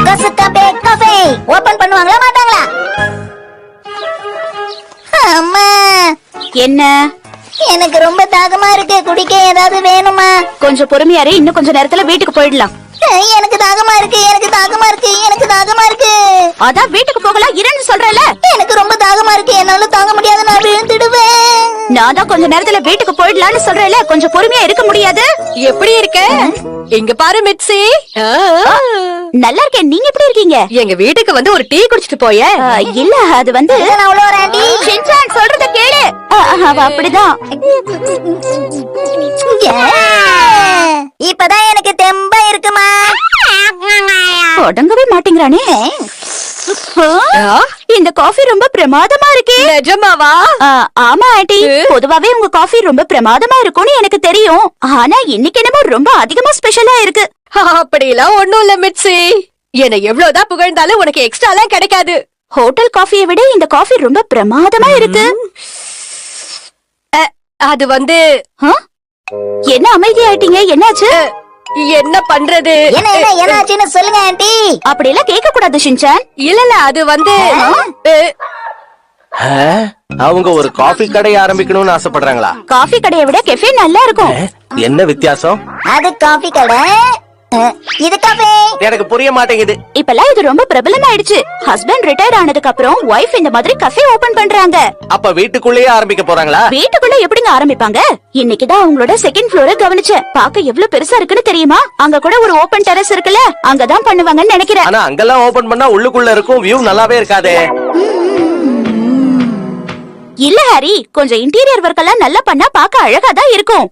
கசுகபே cafe open பண்ணுவாங்களா மாட்டாங்களா? அம்மா, என்ன? எனக்கு ரொம்ப தாகமா இருக்கு, குடிக்க ஏதாவது வேணுமா? கொஞ்சம் பொறுமையாரு, இன்னும் கொஞ்ச நேரத்துல வீட்டுக்கு போயிடலாம். எனக்கு தாகமா இருக்கு, எனக்கு தாகமா இருக்கு, எனக்கு தாகமா இருக்கு. அதான் வீட்டுக்கு போகலாம் இருன்னு சொல்றேன்ல. எனக்கு ரொம்ப தாகமா இருக்கு, என்னால தாங்க முடியாது, நான் விழுந்துடுவேன். நான் தான் கொஞ்ச நேரத்துல வீட்டுக்கு போயிடலாம்னு சொல்றேன்ல, கொஞ்சம் பொறுமையா இருக்க முடியாது? எப்படி இருக்க? இங்க பாரு மிட்சி. நல்லா இருக்கேன், நீங்க எப்படி இருக்கீங்க? எங்க வீட்டுக்கு வந்து ஒரு டீ குடிச்சிட்டு போய. இல்ல, அது வந்து நான் உள்ள வரேன் ஆண்டி. ஷின்சான் சொல்றத கேளு. அவ அப்படிதான். இப்பதான் எனக்கு தெம்பா இருக்குமா. அடங்கவே மாட்டேங்கிறானே. இந்த காஃபி ரொம்ப பிரமாதமா இருக்கே. நிஜமாவா? ஆமா ஆண்டி, பொதுவாவே உங்க காஃபி ரொம்ப பிரமாதமா இருக்கும்னு எனக்கு தெரியும். ஆனா இன்னைக்கு என்னமோ ரொம்ப அதிகமா ஸ்பெஷலா இருக்கு. அப்படிலாம் ஒண்ணும் இல்ல மிட்சி. என்ன எவ்வளவுதான் புகழ்ந்தாலும் உனக்கு எக்ஸ்ட்ரா எல்லாம் கிடைக்காது. ஹோட்டல் காஃபியை விட இந்த காஃபி ரொம்ப பிரமாதமா இருக்கு. அது வந்து என்ன அமைதியாயிட்டீங்க, என்னாச்சு? என்ன பண்றது? என்னாச்சுன்னு சொல்லுங்க ஆண்டி. அப்படி எல்லாம் கேட்க கூடாது ஷின்சான். இல்ல அது வந்து அவங்க ஒரு காஃபி கடை ஆரம்பிக்கணும்னு ஆசைப்படுறாங்களா? காஃபி கடையை விட கெஃபே நல்லா இருக்கும். என்ன வித்தியாசம்? அது காஃபி கடை, இது காஃபி. எனக்கு புரிய மாட்டேங்குது. இப்பெல்லாம் இது ரொம்ப பிரபலமாயிடுச்சு. ஹஸ்பண்ட் ரிட்டையர் ஆனதுக்கு அப்புறம் வைஃப் இந்த மாதிரி கஃபே ஓபன் பண்றாங்க. அப்ப வீட்டுக்குள்ளேயே ஆரம்பிக்க போறாங்களா? வீட்டுக்குள்ள எப்படிங்க ஆரம்பிப்பாங்க? இன்னைக்குதான் அவங்களோட செகண்ட் ஃப்ளோரை கவனிச்சேன். பாக்க எவ்வளவு பெருசா இருக்குன்னு தெரியுமா? அங்க கூட ஒரு ஓபன் டெரஸ் இருக்குல்ல, அங்கதான் பண்ணுவாங்கன்னு நினைக்கிறேன். ஆனா அங்கெல்லாம் ஓபன் பண்ணா உள்ளுக்குள்ள இருக்கும் வியூ நல்லாவே இருக்காதே. இல்ல ஹாரி, கொஞ்சம் இன்டீரியர் ஒர்க் எல்லாம் நல்லா பண்ணா பாக்க அழகாதான் இருக்கும்.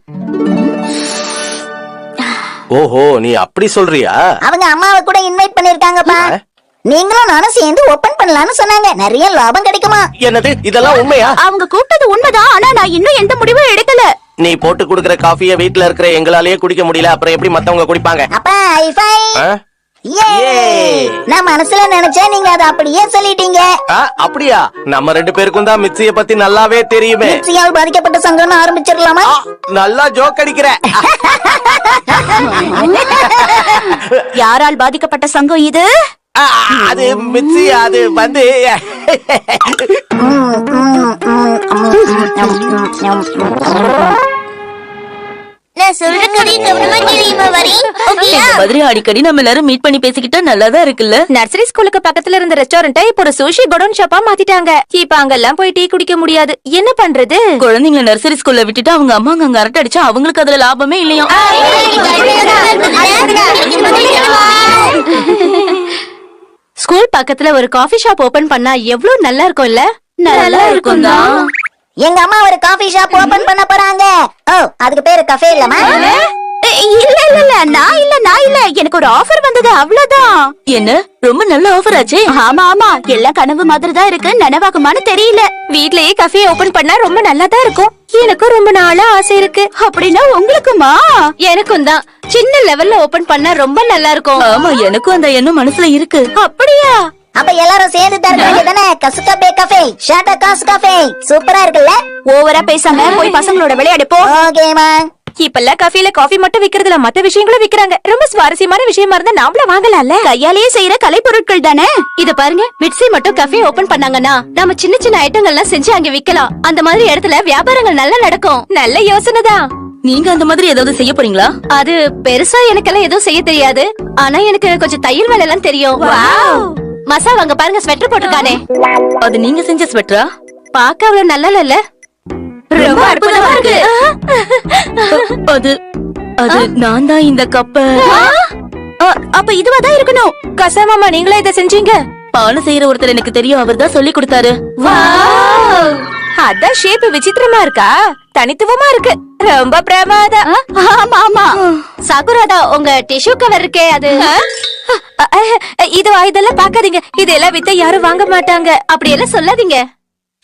ஓஹோ, நீ அப்படி சொல்றியா? அவங்க அம்மாவை கூட இன்வைட் பண்ணிருக்காங்கப்பா. நீங்களும் நானும் சேர்ந்து ஓபன் பண்ணலாம்னு சொன்னாங்க. நிறைய லாபம் கிடைக்குமா? என்னது, இதெல்லாம் உண்மையா? அவங்க கூப்பிட்டது உண்மைதான், ஆனா நான் இன்னும் எந்த முடிவும் எடுக்கல. நீ போட்டு குடுக்கற காஃபிய வீட்ல இருக்கிற எங்களாலேயே குடிக்க முடியல, அப்புறம் எப்படி மத்தவங்க குடிப்பாங்க? அப்பா ஹைஃபை. நான் மனசுல நினைச்சேன், நீங்க அதை அப்படியே சொல்லிட்டீங்க. அப்படியா? நம்ம ரெண்டு பேருக்கும் தான் மிக்சிய பத்தி நல்லாவே தெரியுமே. மிக்சியால் பாதிக்கப்பட்ட சங்கம் ஆரம்பிச்சிடலாமா? நல்லா ஜோக் அடிக்கிற. யாரால் பாதிக்கப்பட்ட சங்கம் இது? அது மிக்சி, அது வந்து நான் சொல்ற கதை கவனமா கேளுமா வரி. ஓகேயா? மாதிரி அடிக்கடி நம்ம எல்லாரும் மீட் பண்ணி பேசிக்கிட்டா நல்லாதான் இருக்குல்ல. நர்சரி ஸ்கூலுக்கு பக்கத்துல இருந்த ரெஸ்டாரண்ட்டை இப்போ ஒரு சுஷி குடோன் ஷாப்பா மாத்திட்டாங்க. இப்ப அங்கெல்லாம் போய் டீ குடிக்க முடியாது. என்ன பண்றது? குழந்தைங்களை நர்சரி ஸ்கூல்ல விட்டுட்டு அவங்க அம்மா அங்க அரட்டை அடிச்சா அவங்களுக்கு அதுல லாபமே இல்லையா? ஸ்கூல் பக்கத்துல ஒரு காஃபி ஷாப் ஓபன் பண்ணா எவ்வளவு நல்லா இருக்கும் இல்ல? நல்லா இருக்கும் தான். எங்க அம்மா ஒரு காஃபி ஷாப் ஓபன் பண்ண போறாங்க. ஓ, அதுக்கு பேரு கஃபே இல்லமா? இல்ல நான் இல்ல, எனக்கு ஒரு ஆஃபர் வந்தது, அவ்வளவுதான். என்ன ரொம்ப நல்ல ஆஃபர் ஆச்சே. ஆமா, எல்லாம் கனவு மாதிரி தான் இருக்கு, நனவாகுமான்னு தெரியல. வீட்லயே கஃபே ஓபன் பண்ணா ரொம்ப நல்லா தான் இருக்கும். எனக்கும் ரொம்ப நாளா ஆசை இருக்கு. அப்படின்னா உங்களுக்குமா? எனக்கும் தான். சின்ன லெவல்ல ஓபன் பண்ணா ரொம்ப நல்லா இருக்கும். ஆமா, எனக்கும் அந்த எண்ணம் மனசுல இருக்கு. அப்படியா? அப்ப எல்லாரும் சேர்ந்து தரங்க தானே? கசுகபே காஃபே, ஷாட்டா காசு காஃபே. சூப்பரா இருக்குல்ல? ஓவரா பேசாம போய் பசங்களோட விளையாடு போ. ஓகேமா. இப்பெல்லாம் கஃபேல காஃபி மட்டும் விக்கிறதுல மத்த விஷயங்களும் விக்கிறாங்க. ரொம்ப சுவாரஸ்யமான விஷயமா இருந்தா நாமள வாங்கலாம்ல. கையாலேயே செய்யற கலைப்பொருட்கள் தானே. இத பாருங்க, மிட்சி மட்டும் கஃபே ஓபன் பண்ணாங்கன்னா நம்ம சின்ன சின்ன ஐட்டங்கள்லாம் செஞ்சு அங்க விக்கலாம். அந்த மாதிரி இடத்துல வியாபாரங்கள் நல்லா நடக்கும். நல்ல யோசனை தான். நீங்க அந்த மாதிரி ஏதாவது செய்ய போறீங்களா? அது பெருசா எனக்கெல்லாம் எதுவும் செய்ய தெரியாது. ஆனா எனக்கு கொஞ்சம் தையல் வேலை எல்லாம் தெரியும். மசா வாங்க பாருங்க, ஸ்வெட்டர் போட்டிருக்கானே. அது நீங்க செஞ்ச ஸ்வெட்டரா? பாக்க அவ்வளவு நல்லா இல்ல. ரொம்ப அற்புதமா இருக்கு. அது நான் தான் இந்த கப்ப. அப்ப இதுவாதான் இருக்கணும். கசாமாமா, நீங்களே இத செஞ்சீங்க? பானை செய்யற ஒருத்தர் எனக்கு தெரியும், அவர் தான் சொல்லி கொடுத்தாரு. அதான் ஷேப் விசித்திரமா இருக்கா? தனித்துவமா இருக்கு. ரொம்ப பிரமாதம். ஆமா. சாகுராதா, உங்க டிஷ்யூ கவர் இருக்கே அது? இதெல்லாம் பாக்காதீங்க. இதெல்லாம் வித்த யாரும் வாங்க மாட்டாங்க. அப்படி எல்லாம் சொல்லாதீங்க.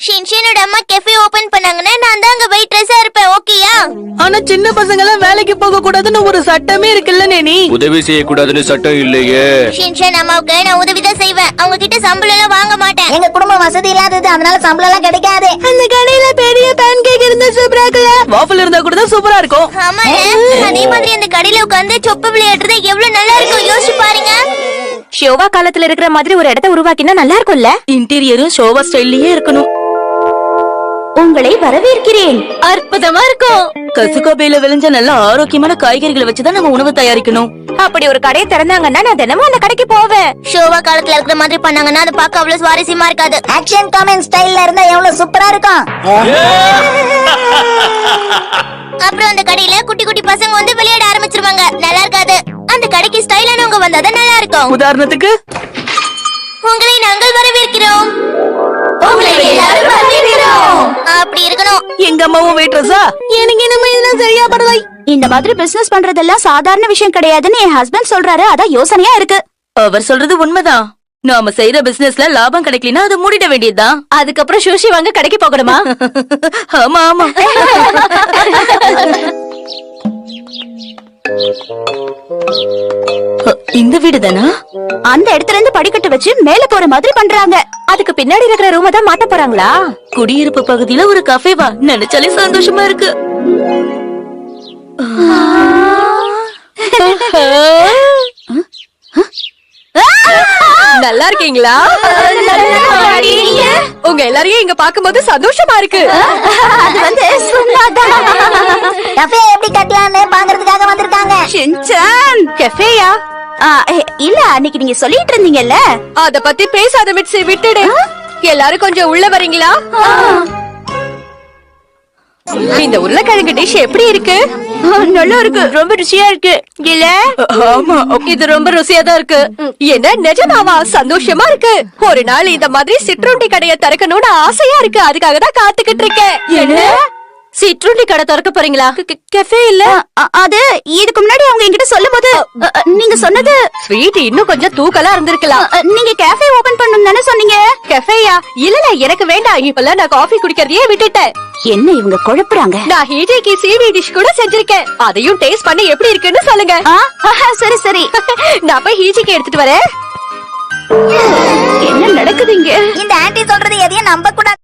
ஷின்ஷனோட அம்மா கெஃபே ஓபன் பண்ணாங்கன்னா நான் தான் அங்க வெயிட்ரஸா இருப்பேன். ஓகேயா? ஆனா சின்ன பசங்க எல்லாம் வேலைக்கு போக கூடாதுன்னு ஒரு சட்டமே இருக்குல்ல நேனி. உதவி செய்யக்கூடாதுன்னு சட்டம் இல்லையே. ஷின்ஷன் அம்மாவுக்கு நான் உதவிதான் செய்வேன். அவங்க கிட்ட சம்பளம் எல்லாம் வாங்க மாட்டேன். எங்க குடும்பம் வசதி இல்லாதது, அதனால சம்பளம் எல்லாம் கிடைக்காது. அந்த கடையில பெரிய பேன் கேக் இருந்தா சூப்பரா இருக்குல்ல. வாஃபிள் இருந்தா கூட தான் சூப்பரா இருக்கும். ஆமாங்க, அதே மாதிரி அந்த கடையில உட்கார்ந்து சொப்பு விளையாடுறது எவ்வளவு நல்லா இருக்கும் யோசிச்சு பாருங்க. ஷோவா காலத்துல இருக்கிற மாதிரி ஒரு இடத்த உருவாக்கினா நல்லா இருக்கும்ல. இன்டீரியரும் ஷோவா ஸ்டைல்லயே இருக்கணும். உங்களை வரவேற்கிறேன். அற்புதமா இருக்கும். கசுகோபையில விளைஞ்ச நல்ல ஆரோக்கியமான காய்கறிகளை வச்சுதான் நம்ம உணவு தயாரிக்கணும். அப்படி ஒரு கடையை திறந்தாங்கன்னா நான் தினமும் அந்த கடைக்கு போவேன். ஷோவா காலத்துல இருக்கிற மாதிரி பண்ணாங்கன்னா அது பார்க்க அவ்வளவு சுவாரஸ்யமா இருக்காது. ஆக்ஷன் காமெண்ட் ஸ்டைல்ல இருந்தா எவ்வளவு சூப்பரா இருக்கும். அப்புறம் அந்த கடையில குட்டி குட்டி பசங்க வந்து விளையாட ஆரம்பிச்சிருவாங்க. நல்லா இருக்காது. அந்த கடைக்கு ஸ்டைலானவங்க வந்தா நல்லா இருக்கும். உதாரணத்துக்கு உங்களை நாங்கள் வரவேற்கிறோம். உங்களை எல்லாரும் வரவேற்கிறோம். அப்படி இருக்கணும். எங்க அம்மாவும் வெயிட்ரஸா? எனக்கு என்னமா இதெல்லாம் சரியா படலை. இந்த மாதிரி பிசினஸ் பண்றதெல்லாம் சாதாரண விஷயம் கிடையாதுன்னு என் ஹஸ்பண்ட் சொல்றாரு. அதான் யோசனையா இருக்கு. அவர் சொல்றது உண்மைதான். நாம செய்யற பிசினஸ்ல லாபம் கிடைக்கலனா அதை மூடிட வேண்டியதுதான். அதுக்கப்புறம் சுஷி வாங்க கடைக்கு போகணுமா? ஆமா ஆமா. இந்த வீடு தானா? அந்த இடத்துல இருந்து படிக்கட்டு வச்சு மேல போற மாதிரி பண்றாங்க. அதுக்கு பின்னாடி இருக்கிற ரூம தான் மாத்த போறாங்களா? குடியிருப்பு பகுதியில ஒரு கஃபேவா? நினைச்சாலே சந்தோஷமா இருக்கு. நல்லா இருக்கீங்களா? உங்க எல்லாரையும் இங்க பாக்கும்போது சந்தோஷமா இருக்கு. அது வந்து சும்மாதான். கஃபே எப்படி கட்டலாம்னு பாக்குறதுக்காக வந்திருக்காங்க. ஷின்சான். கஃபேயா? இல்ல அன்னைக்கு நீங்க சொல்லிட்டு இருந்தீங்கல்ல. அத பத்தி பேசாத மிட்சி, விட்டுடு. எல்லாரும் கொஞ்சம் உள்ள வரீங்களா? இந்த உருளைக்கிழங்கு டிஷ் எப்படி இருக்கு? நல்லா இருக்கு. ரொம்ப ருசியா இருக்கு. இல்ல? ஆமா. இது ரொம்ப ருசியா தான் இருக்கு. என்ன நிஜமாவா? சந்தோஷமா இருக்கு. ஒரு நாள் இந்த மாதிரி சிற்றுண்டி கடையை திறக்கணும்னு ஆசையா இருக்கு. அதுக்காக தான் காத்துக்கிட்டு இருக்கேன். என்ன சிற்றுண்டி கடை திறக்க போறீங்களா? கஃபே இல்ல? அது இதுக்கு முன்னாடி அவங்க என்கிட்ட சொல்லும்போது நீங்க சொன்னது ஸ்வீட் இன்னும் கொஞ்சம் தூக்கலா இருந்திருக்கலாம். நீங்க கேஃபே ஓபன் பண்ணனும் தானே சொன்னீங்க. கஃபேயா? இல்ல எனக்கு வேண்டாம். இப்பெல்லாம் நான் காஃபி குடிக்கிறதையே விட்டுட்டேன். என்ன இவங்க குழப்புறாங்க? நான் ஹீஜேக்கு சீவி டிஷ் கூட செஞ்சிருக்கேன். அதையும் டேஸ்ட் பண்ணி எப்படி இருக்குன்னு சொல்லுங்க. சரி சரி. நான் போய் ஹீஜிக்கு எடுத்துட்டு வரேன். என்ன நடக்குது இங்க? இந்த ஆன்ட்டி சொல்றது எதையும் நம்ப கூடாது.